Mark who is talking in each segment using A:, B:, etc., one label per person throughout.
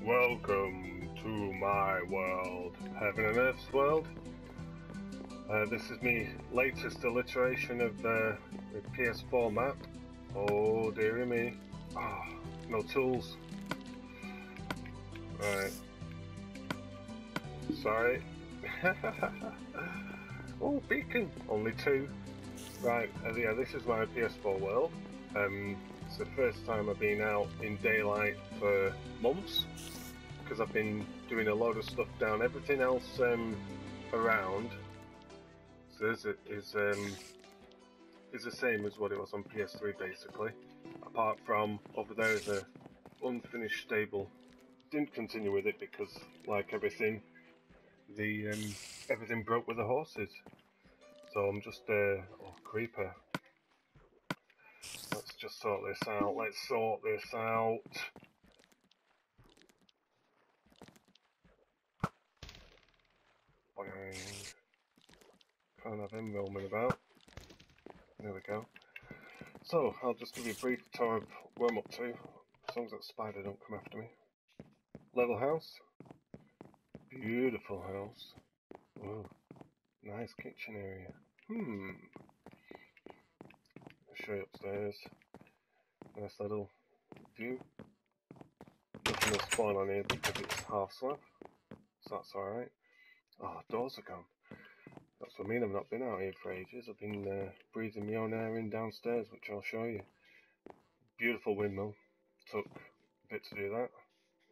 A: Welcome to my world, Heaven and Earth's world. This is my latest iteration of the PS4 map. Oh dearie me. Oh, no tools. Right. Sorry. Oh, beacon. Only two. Right, yeah, this is my PS4 world. It's the first time I've been out in daylight for months, because I've been doing a load of stuff down. Everything else around is the same as what it was on PS3 basically, apart from over there is a unfinished stable. Didn't continue with it because, like everything, everything broke with the horses. So I'm just oh, creeper. Let's just sort this out. Let's sort this out. Boing. Can't have him roaming about. There we go. So I'll just give you a brief tour of where I'm up to, as long as that spider don't come after me. Level house. Beautiful house. Ooh, nice kitchen area. I'll show you upstairs. Nice little view. Nothing will spawn on here because it's half slab, so that's alright. Oh, doors are gone. That's what I mean, I've not been out here for ages. I've been breathing my own air in downstairs, which I'll show you. Beautiful windmill. Took a bit to do that.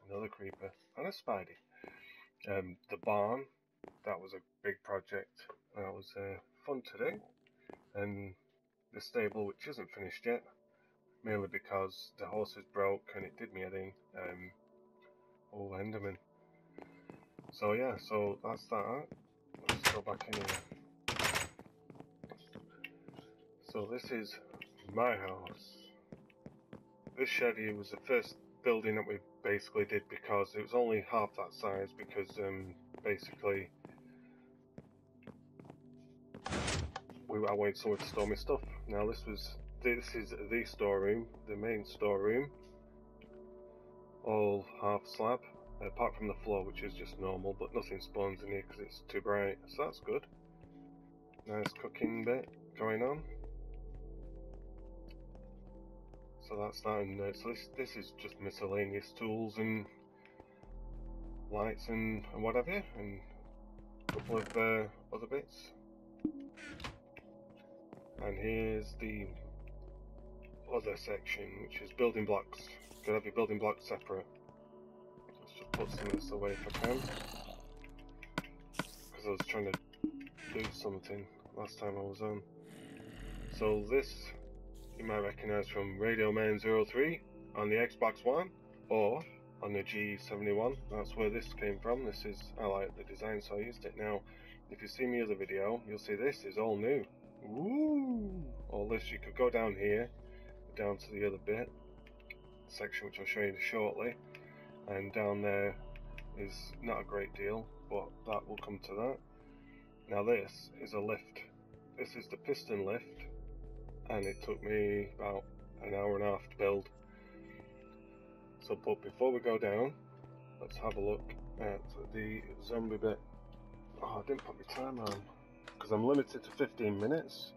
A: Another creeper. And a spidey. The barn. That was a big project. That was fun to do. And the stable, which isn't finished yet. Mainly because the horses broke and it did me head in. Oh, Enderman. So yeah, so that's that. Let's go back in here. So this is my house. This shed here was the first building that we basically did because it was only half that size, because basically I wanted somewhere to store my stuff. Now this is the storeroom, the main storeroom. All half slab, apart from the floor, which is just normal, but nothing spawns in here because it's too bright, so that's good. Nice cooking bit going on. So that's that, and so this is just miscellaneous tools and lights and whatever, and a couple of other bits. And here's the other section, which is building blocks. Gotta have your building blocks separate. Let's just put some of this away if I can, because I was trying to do something last time I was on. So this you might recognise from Radio Man 03 on the Xbox One, or on the G71. That's where this came from. This is, I like the design, so I used it. Now, if you see my other video, you'll see this is all new. Woo! All this, you could go down here, down to the other bit, section which I'll show you shortly, and down there is not a great deal, but that will come to that. Now this is a lift. This is the piston lift, and it took me about an hour and a half to build. So, but before we go down, let's have a look at the zombie bit. Oh, I didn't put my timer on, because I'm limited to 15 minutes.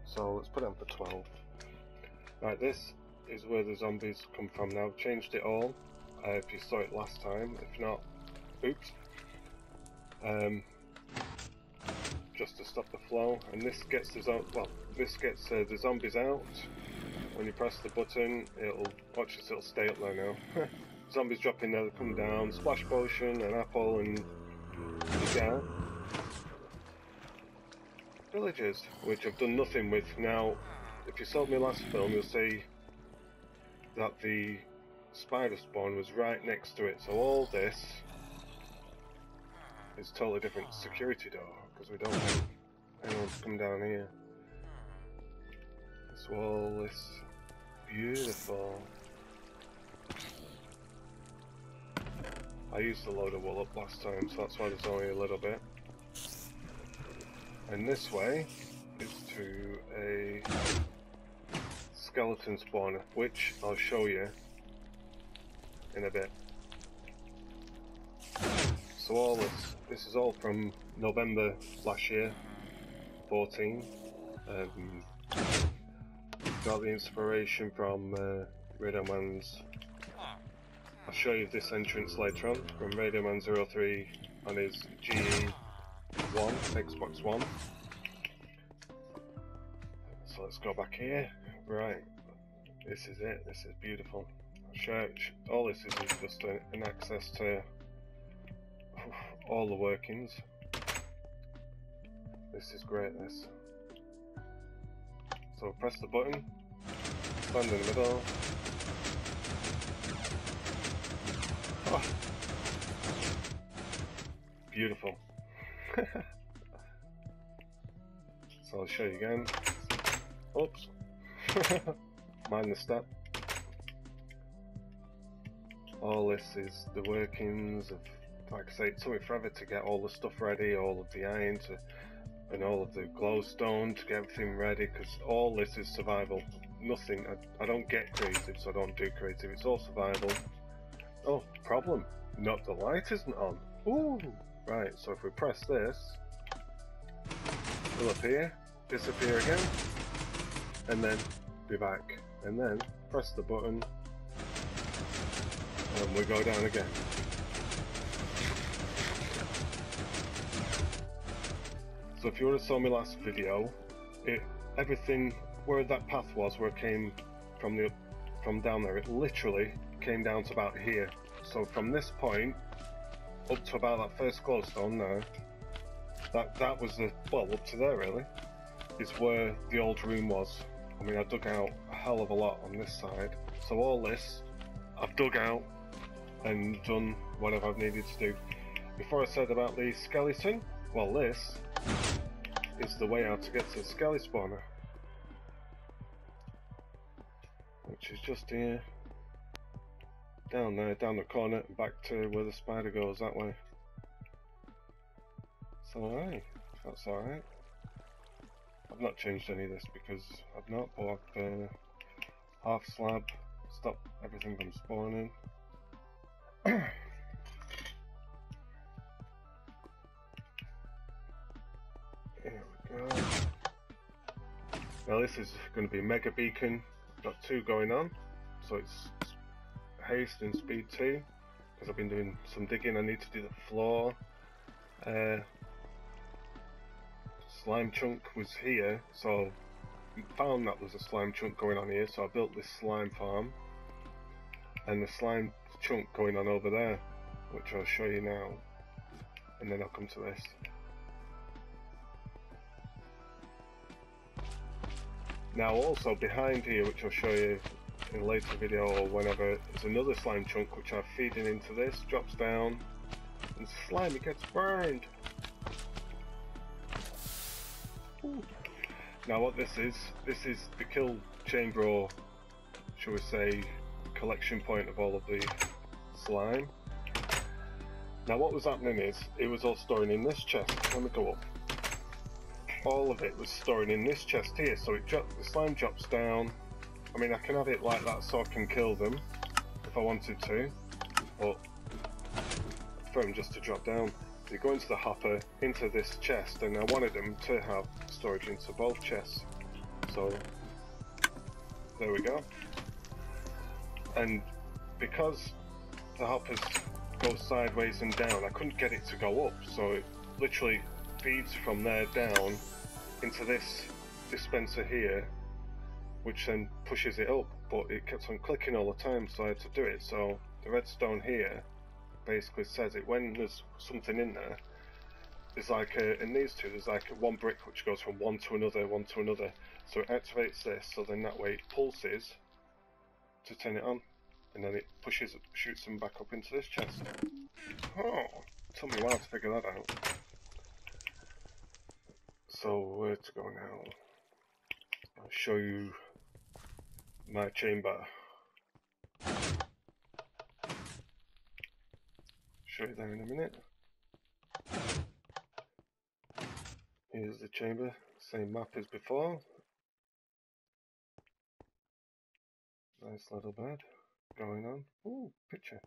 A: So let's put it on for 12. Right, this is where the zombies come from now. I've changed it all, if you saw it last time. If not, oops. Just to stop the flow, and this gets the the zombies out. When you press the button, it'll watch this. It'll stay up there now. Zombies drop in there, they come down. Splash potion, an apple, and yeah. Villagers, which I've done nothing with. Now, if you saw my last film, you'll see that the spider spawn was right next to it. So all this is totally different security door, because we don't want anyone to come down here. This wall is beautiful. I used a load of wool up last time, so that's why there's only a little bit. And this way is to a skeleton spawner, which I'll show you in a bit. so all this is all from November last year, 14. Got the inspiration from Radio Man's. I'll show you this entrance later on from Radio Man 03 on his GE1 Xbox One. So let's go back here. Right, this is it. This is beautiful. All this is just an access to all the workings. This is great. This. So press the button, stand in the middle. Oh. Beautiful. So I'll show you again. Oops. Mind the step. All this is the workings of, like I say, it took me forever to get all the stuff ready, all of the iron and all of the glowstone to get everything ready, because all this is survival. Nothing, I don't get creative, so I don't do creative, it's all survival. Oh, problem, not the light isn't on. Ooh, right, so if we press this, it'll appear, disappear again, and then be back, and then press the button, and we go down again. So if you would have saw my last video, everything where that path was, where it came from down there, it literally came down to about here. So from this point up to about that first glowstone there, that was the, well, up to there really, is where the old room was. I mean, I dug out a hell of a lot on this side. So all this, I've dug out and done whatever I've needed to do. Before I said about the skeleton, well, this is the way out to get to the skelly spawner, which is just here, down there, down the corner, and back to where the spider goes that way. So hey, that's alright. I've not changed any of this because I've not, but I've half slab, stop everything from spawning. Here we go. Now this is going to be mega beacon. I've got two going on, so it's haste and speed 2, because I've been doing some digging. I need to do the floor. Slime chunk was here, so I found that there's a slime chunk going on here, so I built this slime farm, and the slime chunk going on over there, which I'll show you now, and then I'll come to this. Now also behind here, which I'll show you in a later video or whenever, is another slime chunk which I'm feeding into this, drops down, and slimy gets burned. Ooh. Now what this is the kill chamber, or shall we say collection point of all of the slime. Now what was happening is, it was all storing in this chest. Let me go up. All of it was storing in this chest here, so the slime drops down. I mean, I can have it like that so I can kill them if I wanted to, but for them just to drop down. They go into the hopper, into this chest, and I wanted them to have storage into both chests. So there we go. And because the hoppers go sideways and down, I couldn't get it to go up, so it literally feeds from there down into this dispenser here, which then pushes it up, but it kept on clicking all the time, so I had to do it. So the redstone here basically says it when there's something in there. There's like in these two, there's like one brick which goes from one to another, so it activates this, so then that way it pulses to turn it on, and then it shoots them back up into this chest. Oh, took me a while to figure that out. So where to go now? I'll show you my chamber. Show you that in a minute. Here's the chamber, same map as before. Nice little bed going on. Ooh, picture.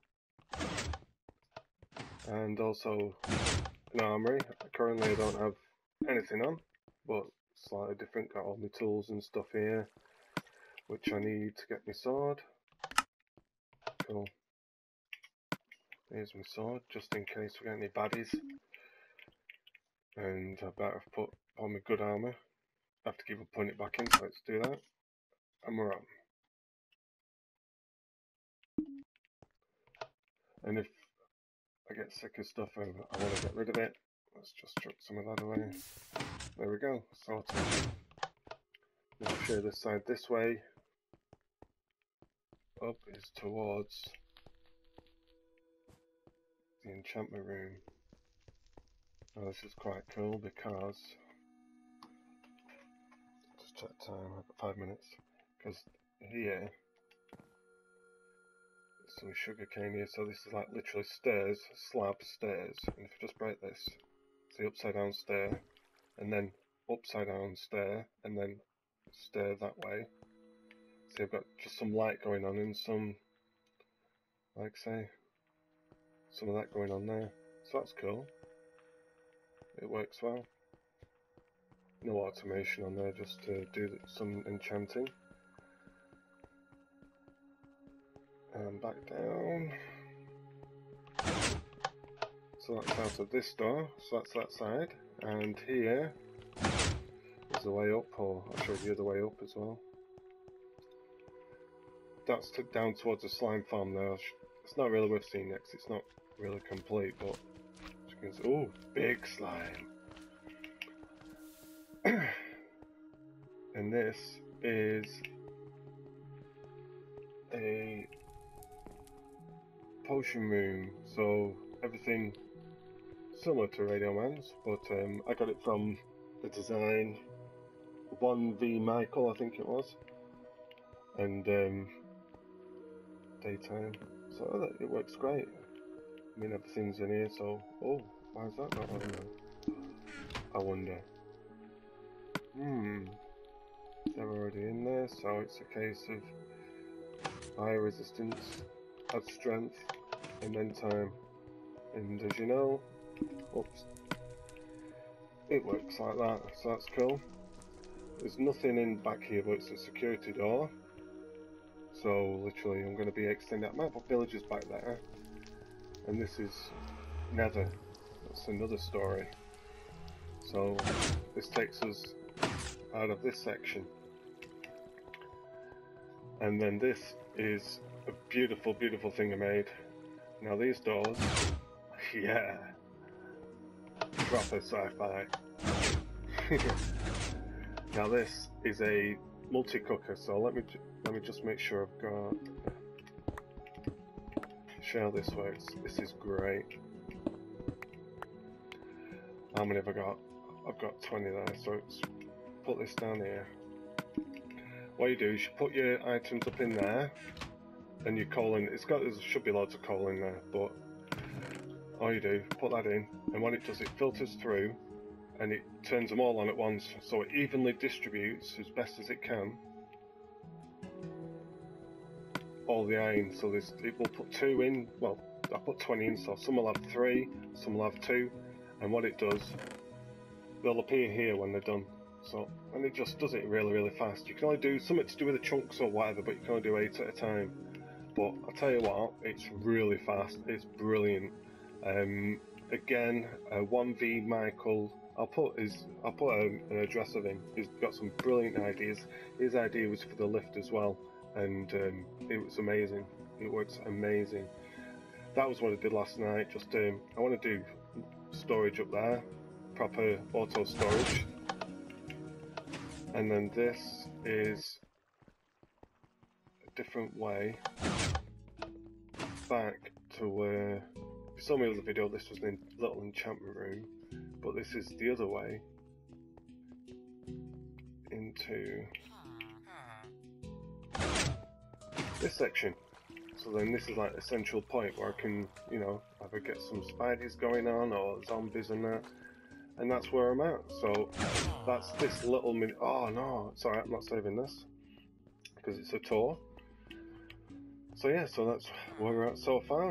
A: and also an armory. Currently I don't have anything on, but slightly different. Got all my tools and stuff here, which I need to get my sword. Cool. Here's my sword, just in case we get any baddies. And I better have put on my good armour. I have to keep putting it back in, so let's do that. And we're on. And if I get sick of stuff, I want to get rid of it. Let's just chuck some of that away. There we go, sorted. Now I'll show this side this way. Up is towards the enchantment room. Now this is quite cool because, just check time, I've got 5 minutes, because here, there's some sugar cane here, so this is like literally stairs, slab stairs, and if you just break this, see upside down stair, and then upside down stair, and then stair that way. See, I've got just some light going on and some, like say, some of that going on there, so that's cool. It works well. No automation on there, just to do some enchanting. And back down. So that's out of this door, so that's that side. And here is the way up, or I'll show you the other way up as well. That's down towards the slime farm there. It's not really worth seeing next, it's not really complete, but oh, big slime. And this is a potion room, so everything similar to Radio Man's, but I got it from the design 1VIICHAELxx, I think it was, and daytime, so it works great. I mean, everything's in here, so oh, why is that not on there? I wonder. They're already in there, so it's a case of fire resistance, add strength, and then time. And as you know, oops, it works like that, so that's cool. There's nothing in back here, but it's a security door. So literally, I'm going to be extending that map of villages back there. And this is nether. That's another story. So this takes us out of this section. And then this is a beautiful, beautiful thing I made. Now these doors, yeah, proper sci-fi. Now this is a multi-cooker, so let me just make sure I've got. Share this works. This is great. How many have I got? I've got 20 there, so let's put this down here. What you do is you put your items up in there, and your coal in. There should be loads of coal in there, but all you do, put that in, and when it does, it filters through, and it turns them all on at once, so it evenly distributes as best as it can all the iron. So it will put 2 in, well, I put 20 in, so some will have 3, some will have 2, and what it does, they'll appear here when they're done. So, and it just does it really, really fast. You can only do something to do with the chunks or whatever, but you can only do 8 at a time. But I tell you what, it's really fast, it's brilliant. Again, 1VIICHAELxx, I'll put an address of him. He's got some brilliant ideas. His idea was for the lift as well, and it was amazing. It works amazing. That was what I did last night. Just I want to do storage up there, proper auto storage, and then this is a different way back to where, if you saw me with the video, this was the little enchantment room, but this is the other way into this section. So then this is like a central point where I can, you know, either get some spiders going on or zombies and that, and that's where I'm at. So that's this little mini. Oh no, sorry, I'm not saving this because it's a tour. So yeah, so that's where we're at so far.